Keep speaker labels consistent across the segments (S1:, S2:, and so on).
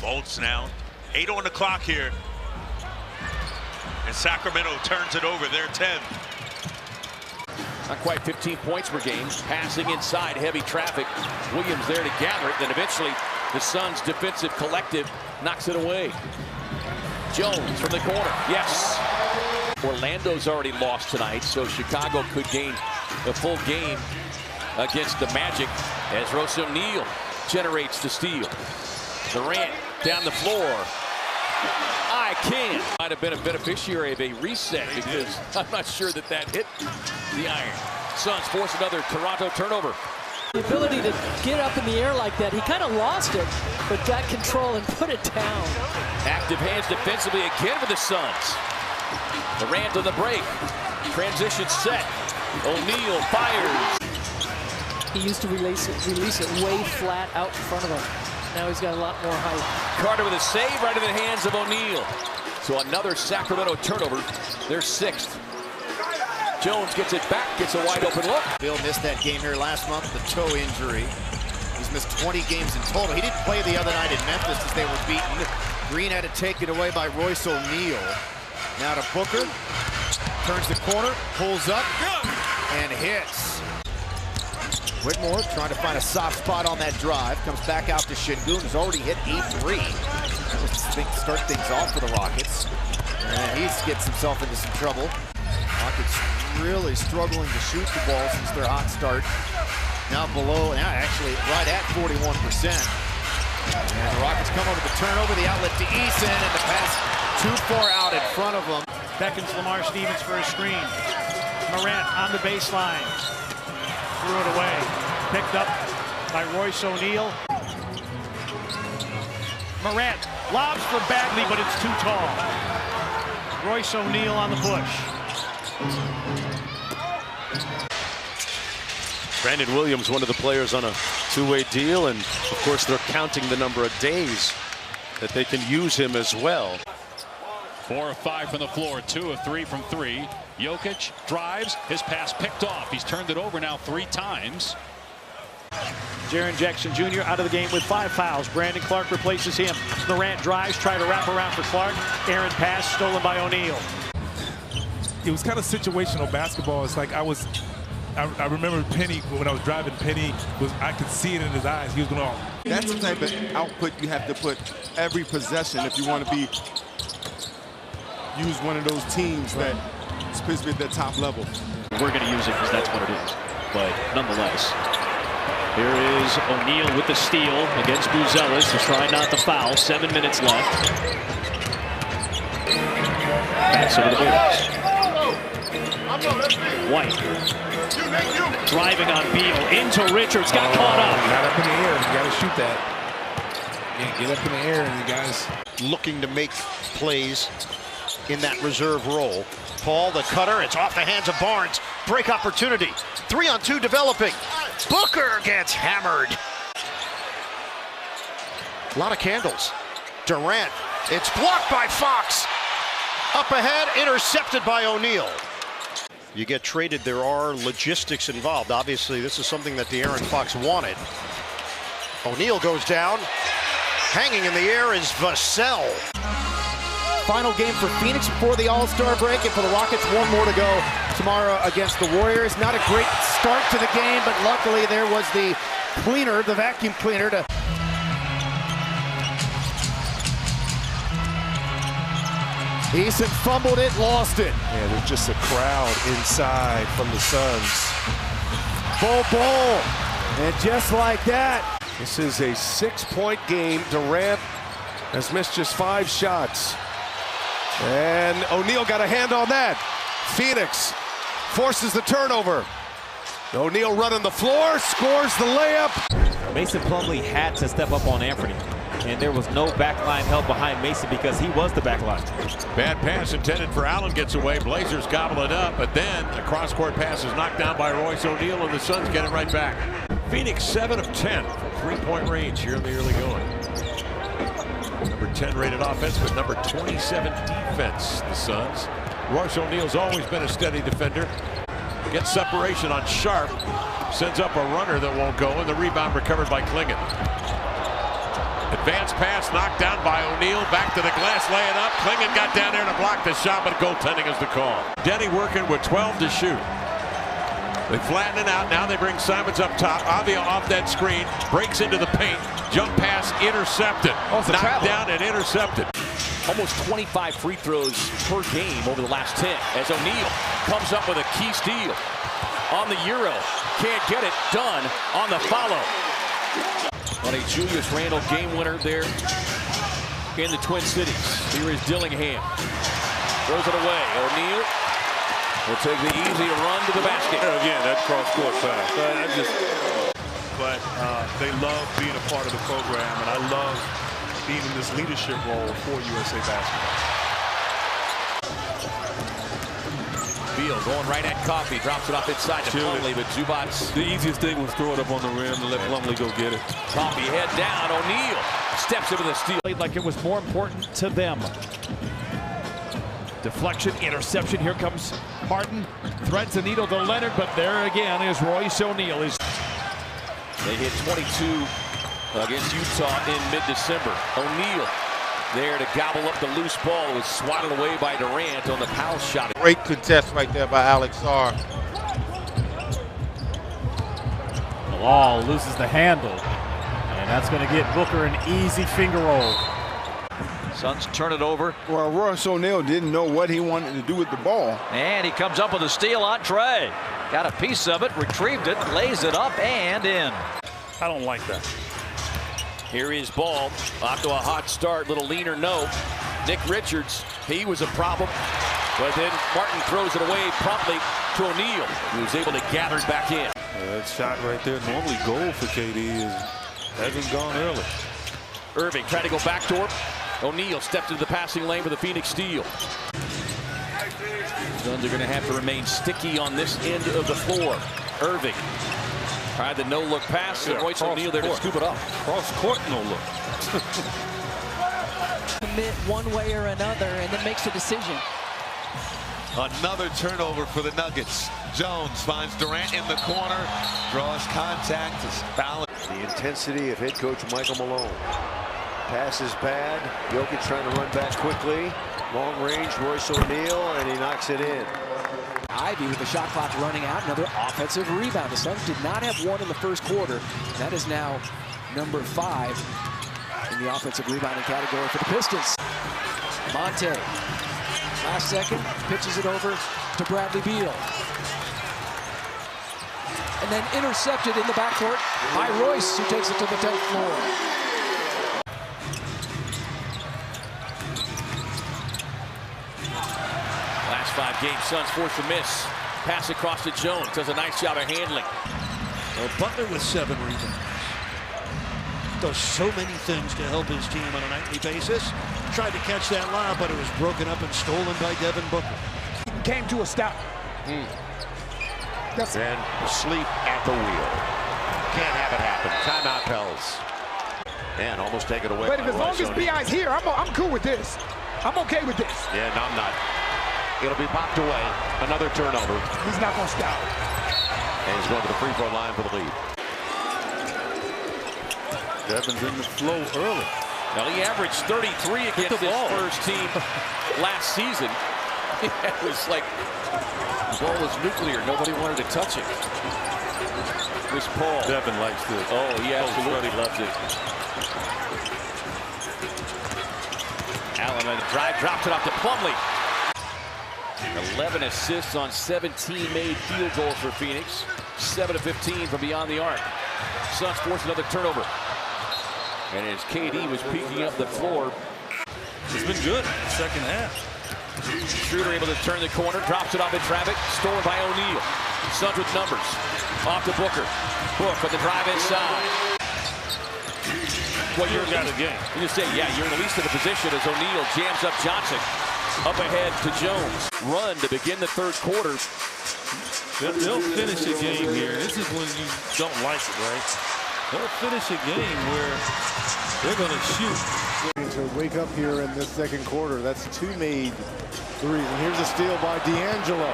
S1: Fultz now. 8 on the clock here. And Sacramento turns it over. They're 10.
S2: Not quite 15 points per game. Passing inside, heavy traffic. Williams there to gather it. Then eventually the Suns' defensive collective knocks it away. Jones from the corner. Yes. Orlando's already lost tonight, so Chicago could gain a full game against the Magic as Royce O'Neale generates the steal. Durant down the floor. I can. Might have been a beneficiary of a reset because I'm not sure that hit the iron. Suns force another Toronto turnover.
S3: The ability to get up in the air like that, he kind of lost it, but got control and put it down.
S2: Active hands defensively again for the Suns. Durant on the break. Transition set. O'Neale fires.
S3: He used to release it way flat out in front of him. Now he's got a lot more height.
S2: Carter with a save right in the hands of O'Neale. So another Sacramento turnover. Their 6th. Jones gets it back, gets a wide open look.
S4: Bill missed that game here last month with a toe injury. He's missed 20 games in total. He didn't play the other night in Memphis as they were beaten. Green had it taken away by Royce O'Neale. Now to Booker. Turns the corner, pulls up, and hits. Whitmore trying to find a soft spot on that drive. Comes back out to Şengün, who's already hit 8-3. Start things off for the Rockets. And he gets himself into some trouble. Rockets really struggling to shoot the ball since their hot start. Now below, actually right at 41%. And the Rockets come over the turnover, the outlet to Eason, and the pass too far out in front of them.
S5: Beckons Lamar Stevens for a screen. Morant on the baseline. Threw it away. Picked up by Royce O'Neale. Morant lobs for Bagley, but it's too tall. Royce O'Neale on the push.
S6: Brandon Williams, one of the players on a two-way deal, and of course they're counting the number of days that they can use him as well.
S7: 4 of 5 from the floor, 2 of 3 from 3. Jokic drives, his pass picked off. He's turned it over now 3 times.
S5: Jaren Jackson Jr. out of the game with 5 fouls. Brandon Clark replaces him. Morant drives, try to wrap around for Clark. Aaron pass stolen by O'Neale.
S8: It was kind of situational basketball. It's like I remember Penny, when I was driving, I could see it in his eyes. He was going, oh.
S9: That's the type of output you have to put every possession if you want to use one of those teams that is supposed to be at that top level.
S7: We're going to use it because that's what it is. But nonetheless, here is O'Neale with the steal against Buzelis. He's trying not to foul. 7 minutes left. Backs over the boards. White driving on Beal into Richards, got caught up.
S8: Got up in the air, you got to shoot that. Get up in the air, and you guys
S10: looking to make plays in that reserve role. Paul, the cutter, it's off the hands of Barnes. Break opportunity. 3-on-2 developing. Booker gets hammered. A lot of candles. Durant, it's blocked by Fox. Up ahead, intercepted by O'Neale. You get traded, there are logistics involved. Obviously, this is something that De'Aaron Fox wanted. O'Neale goes down. Hanging in the air is Vassell.
S4: Final game for Phoenix before the All-Star break, and for the Rockets, 1 more to go tomorrow against the Warriors. Not a great start to the game, but luckily there was the cleaner, the vacuum cleaner to... Eason fumbled it, lost it.
S9: Yeah, there's just a crowd inside from the Suns.
S4: Ball. And just like that.
S9: This is a 6-point game. Durant has missed just 5 shots. And O'Neale got a hand on that. Phoenix forces the turnover. O'Neale running the floor, scores the layup.
S11: Mason Plumlee had to step up on Anthony. And there was no backline help behind Mason because he was the backline.
S6: Bad pass intended for Allen, gets away. Blazers gobble it up, but then a cross-court pass is knocked down by Royce O'Neale, and the Suns get it right back. Phoenix 7 of 10 from 3-point range here in the early going. Number 10 rated offense, but number 27 defense, the Suns. Royce O'Neale's always been a steady defender. Gets separation on Sharp. Sends up a runner that won't go, and the rebound recovered by Klingon. Advanced pass knocked down by O'Neale. Back to the glass, laying up. Klingon got down there to block the shot, but goaltending is the call. Denny working with 12 to shoot. They flatten it out. Now they bring Simons up top. Avia off that screen. Breaks into the paint. Jump pass intercepted. Knocked down and intercepted.
S2: Almost 25 free throws per game over the last 10. As O'Neale comes up with a key steal. On the Euro. Can't get it done on the follow. On a Julius Randle game winner there in the Twin Cities. Here is Dillingham. Throws it away. O'Neale will take the easy run to the basket.
S12: Again, that cross-court pass. But they love being a part of the program, and I love being in this leadership role for USA Basketball.
S2: Beal going right at Coffey, drops it off inside to Plumlee, but Zubats.
S12: The easiest thing was throw it up on the rim and let Plumlee go get it.
S2: Coffey head down. O'Neale steps into the steal.
S5: Played like it was more important to them. Deflection, interception. Here comes Harden. Threads the needle to Leonard, but there again is Royce O'Neale.
S2: They hit 22 against Utah in mid-December. O'Neale there to gobble up the loose ball. It was swatted away by Durant on the Powell shot.
S13: Great contest right there by Alex Sarr.
S14: Bilal loses the handle, and that's going to get Booker an easy finger roll.
S15: Suns turn it over.
S16: Well, Royce O'Neale didn't know what he wanted to do with the ball.
S15: And he comes up with a steal on Trey. Got a piece of it, retrieved it, lays it up and in.
S12: I don't like that.
S2: Here is Ball. Off to a hot start. Little leaner, no. Nick Richards, he was a problem. But then Martin throws it away promptly to O'Neale, who was able to gather it back in.
S12: That shot right there, normally goal for KD, hasn't gone early.
S2: Irving tried to go back to him. O'Neale stepped into the passing lane for the Phoenix steal. Suns are going to have to remain sticky on this end of the floor. Irving tried the no-look pass, and Royce O'Neale there to scoop it up.
S12: Cross-court no-look.
S3: Commit one way or another, and then makes a decision.
S17: Another turnover for the Nuggets. Jones finds Durant in the corner, draws contact, is fouled.
S18: The intensity of head coach Michael Malone. Pass is bad. Jokic trying to run back quickly. Long range, Royce O'Neale, and he knocks it in.
S3: Ivy with the shot clock running out, another offensive rebound. The Suns did not have one in the first quarter. That is now number 5 in the offensive rebounding category for the Pistons. Monte, last second, pitches it over to Bradley Beal. And then intercepted in the backcourt by Royce, who takes it to the 10th floor.
S2: Last 5 games, Suns forced to miss. Pass across to Jones. Does a nice job of handling.
S19: Well, Butler with 7 rebounds. Does so many things to help his team on a nightly basis. Tried to catch that lob, but it was broken up and stolen by Devin Booker.
S20: Came to a stop.
S10: Then asleep at the wheel. Can't have it happen. Timeout Pels. And almost take it away.
S20: But as long as B.I.'s here, I'm cool with this. I'm okay with this.
S10: Yeah, no, I'm not. It'll be popped away. Another turnover.
S20: He's not going to stop.
S10: And he's going to the free throw line for the lead.
S12: Devin's in the flow early.
S2: Well, he averaged 33 against his first team last season. It was like the ball was nuclear. Nobody wanted to touch it. Chris Paul.
S12: Devin likes this.
S2: Oh, he absolutely loves it. Allen on the drive, drops it off to Plumlee. 11 assists on 17 made field goals for Phoenix. 7 of 15 from beyond the arc. Suns force another turnover. And as KD was peeking up the floor,
S12: it's been good second half.
S2: Schroeder able to turn the corner, drops it off in traffic, stolen by O'Neale. Suns with numbers. Off to Booker. Book with the drive inside. Well, you're got a game. You just say, yeah, you're in the least of the position as O'Neale jams up Johnson. Up ahead to Jones. Run to begin the third quarter.
S12: They'll finish a game here. This is when you don't like it, right? They'll finish a game where they're going to shoot.
S21: To wake up here in this second quarter. That's 2 made threes. And here's a steal by D'Angelo.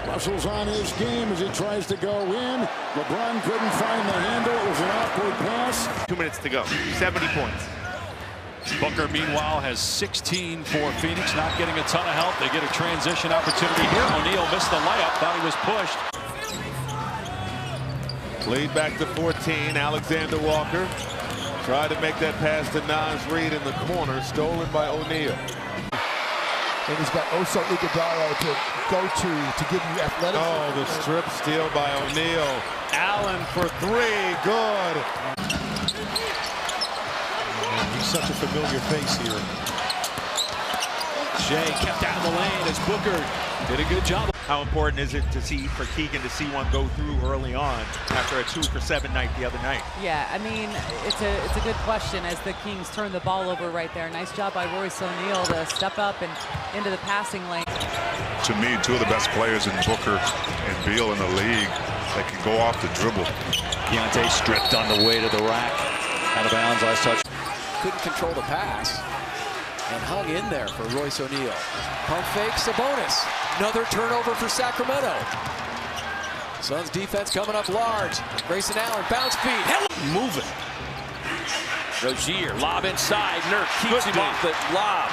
S22: Russell's on his game as he tries to go in. LeBron couldn't find the handle. It was an awkward pass.
S23: 2 minutes to go. 70 points.
S1: Booker, meanwhile, has 16 for Phoenix, not getting a ton of help. They get a transition opportunity here. O'Neale missed the layup, thought he was pushed.
S17: Lead back to 14. Alexander Walker tried to make that pass to Naz Reid in the corner, stolen by O'Neale.
S20: And he's got Oso Iguodala to go to give you athletic.
S17: Oh, the strip steal by O'Neale. Allen for three, good.
S5: He's such a familiar face here. Shea kept out of the lane as Booker did a good job.
S11: How important is it for Keegan to see one go through early on after a 2 for 7 night the other night?
S7: Yeah, I mean, it's a good question as the Kings turn the ball over right there. Nice job by Royce O'Neale to step up and into the passing lane.
S12: To me, two of the best players in Booker and Beal in the league that can go off the dribble.
S15: Keontae stripped on the way to the rack. Out of bounds, last touch.
S3: Couldn't control the pass and hung in there for Royce O'Neale. Pump fake, Sabonis. Another turnover for Sacramento. Suns defense coming up large. Grayson Allen, bounce feed.
S2: Moving. Rozier, lob inside. Nurk keeps him off the lob.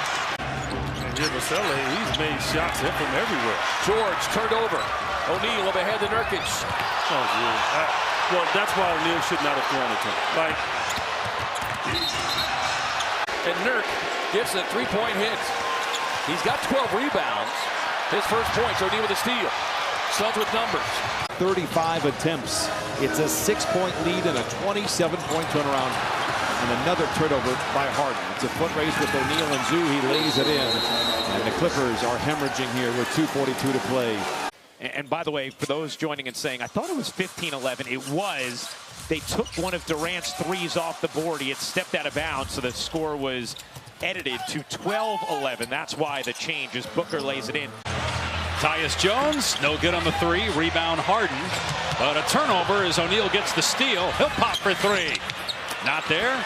S8: And here he's made shots from everywhere.
S2: George turned over. O'Neale up ahead to Nurkic.
S8: Oh, yeah. Well, that's why O'Neale should not have thrown it to him.
S2: And Nurk gets a three-point hit. He's got 12 rebounds. His first points, O'Neale with a steal. Suns with numbers.
S23: 35 attempts. It's a 6-point lead and a 27-point turnaround. And another turnover by Harden. It's a foot race with O'Neale and Zoo. He lays it in. And the Clippers are hemorrhaging here with 2:42 to play.
S11: And by the way, for those joining and saying, I thought it was 15-11. It was. They took one of Durant's threes off the board. He had stepped out of bounds, so the score was edited to 12-11. That's why the change as Booker lays it in.
S1: Tyus Jones, no good on the three. Rebound Harden. But a turnover as O'Neale gets the steal. He'll pop for three. Not there.